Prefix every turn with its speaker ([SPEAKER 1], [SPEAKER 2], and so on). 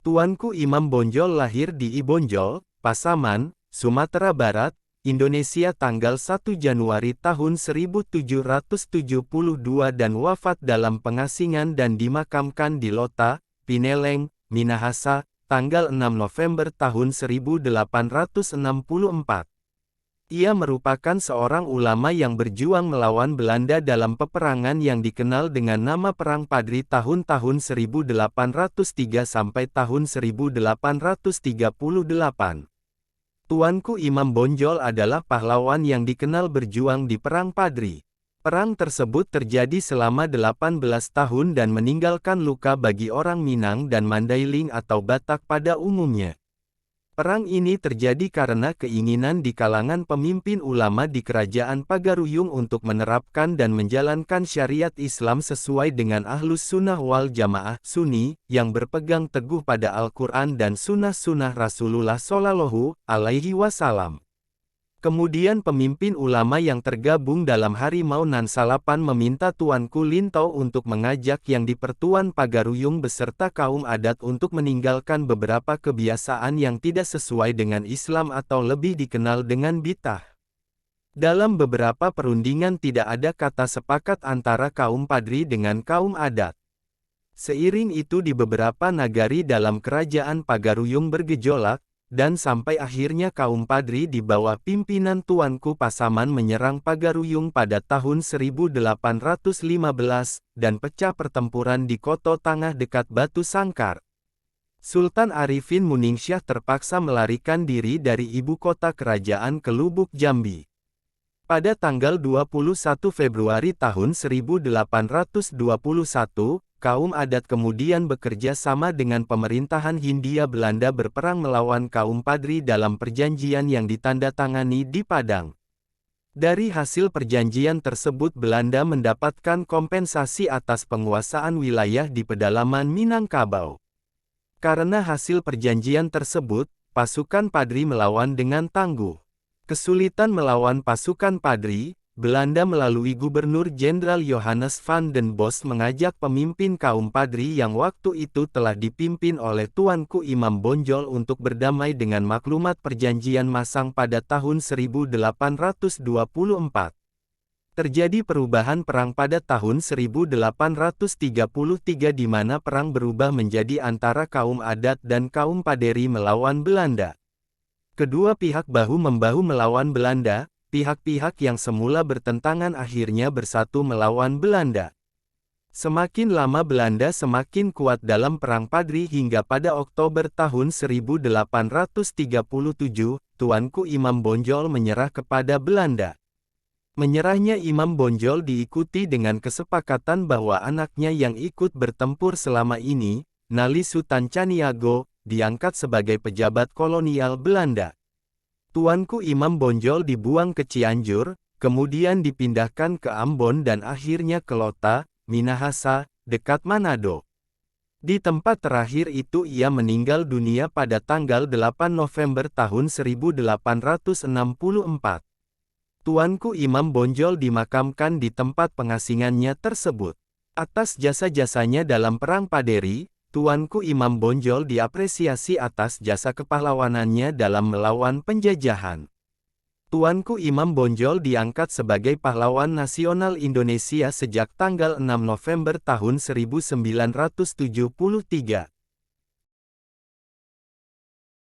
[SPEAKER 1] Tuanku Imam Bonjol lahir di Ibonjol, Pasaman, Sumatera Barat, Indonesia tanggal 1 Januari tahun 1772 dan wafat dalam pengasingan dan dimakamkan di Lota, Pineleng, Minahasa, tanggal 6 November tahun 1864. Ia merupakan seorang ulama yang berjuang melawan Belanda dalam peperangan yang dikenal dengan nama Perang Padri tahun-tahun 1803 sampai tahun 1838. Tuanku Imam Bonjol adalah pahlawan yang dikenal berjuang di Perang Padri. Perang tersebut terjadi selama 18 tahun dan meninggalkan luka bagi orang Minang dan Mandailing atau Batak pada umumnya. Perang ini terjadi karena keinginan di kalangan pemimpin ulama di Kerajaan Pagaruyung untuk menerapkan dan menjalankan syariat Islam sesuai dengan Ahlus Sunnah wal Jamaah Sunni, yang berpegang teguh pada Al-Quran dan sunnah-sunnah Rasulullah Shallallahu Alaihi Wasallam. Kemudian pemimpin ulama yang tergabung dalam Harimau Nan Salapan meminta Tuanku Lintau untuk mengajak yang di Pertuan Pagaruyung beserta kaum adat untuk meninggalkan beberapa kebiasaan yang tidak sesuai dengan Islam atau lebih dikenal dengan bid'ah. Dalam beberapa perundingan tidak ada kata sepakat antara kaum Padri dengan kaum adat. Seiring itu di beberapa nagari dalam Kerajaan Pagaruyung bergejolak, dan sampai akhirnya kaum Padri di bawah pimpinan Tuanku Pasaman menyerang Pagaruyung pada tahun 1815, dan pecah pertempuran di Koto Tangah dekat Batu Sangkar. Sultan Arifin Muningsyah terpaksa melarikan diri dari ibu kota kerajaan ke Lubuk Jambi. Pada tanggal 21 Februari tahun 1821, kaum adat kemudian bekerja sama dengan pemerintahan Hindia Belanda berperang melawan kaum Padri dalam perjanjian yang ditandatangani di Padang. Dari hasil perjanjian tersebut Belanda mendapatkan kompensasi atas penguasaan wilayah di pedalaman Minangkabau. Karena hasil perjanjian tersebut, pasukan Padri melawan dengan tangguh. Kesulitan melawan pasukan Padri, Belanda melalui Gubernur Jenderal Johannes van den Bos mengajak pemimpin kaum Padri yang waktu itu telah dipimpin oleh Tuanku Imam Bonjol untuk berdamai dengan maklumat perjanjian Masang pada tahun 1824. Terjadi perubahan perang pada tahun 1833 di mana perang berubah menjadi antara kaum adat dan kaum Paderi melawan Belanda. Kedua pihak bahu-membahu melawan Belanda. Pihak-pihak yang semula bertentangan akhirnya bersatu melawan Belanda. Semakin lama Belanda semakin kuat dalam Perang Padri hingga pada Oktober tahun 1837, Tuanku Imam Bonjol menyerah kepada Belanda. Menyerahnya Imam Bonjol diikuti dengan kesepakatan bahwa anaknya yang ikut bertempur selama ini, Nali Sutan Caniago, diangkat sebagai pejabat kolonial Belanda. Tuanku Imam Bonjol dibuang ke Cianjur, kemudian dipindahkan ke Ambon dan akhirnya ke Lota, Minahasa, dekat Manado. Di tempat terakhir itu ia meninggal dunia pada tanggal 8 November tahun 1864. Tuanku Imam Bonjol dimakamkan di tempat pengasingannya tersebut. Atas jasa-jasanya dalam Perang Paderi, Tuanku Imam Bonjol diapresiasi atas jasa kepahlawanannya dalam melawan penjajahan. Tuanku Imam Bonjol diangkat sebagai pahlawan nasional Indonesia sejak tanggal 6 November tahun 1973.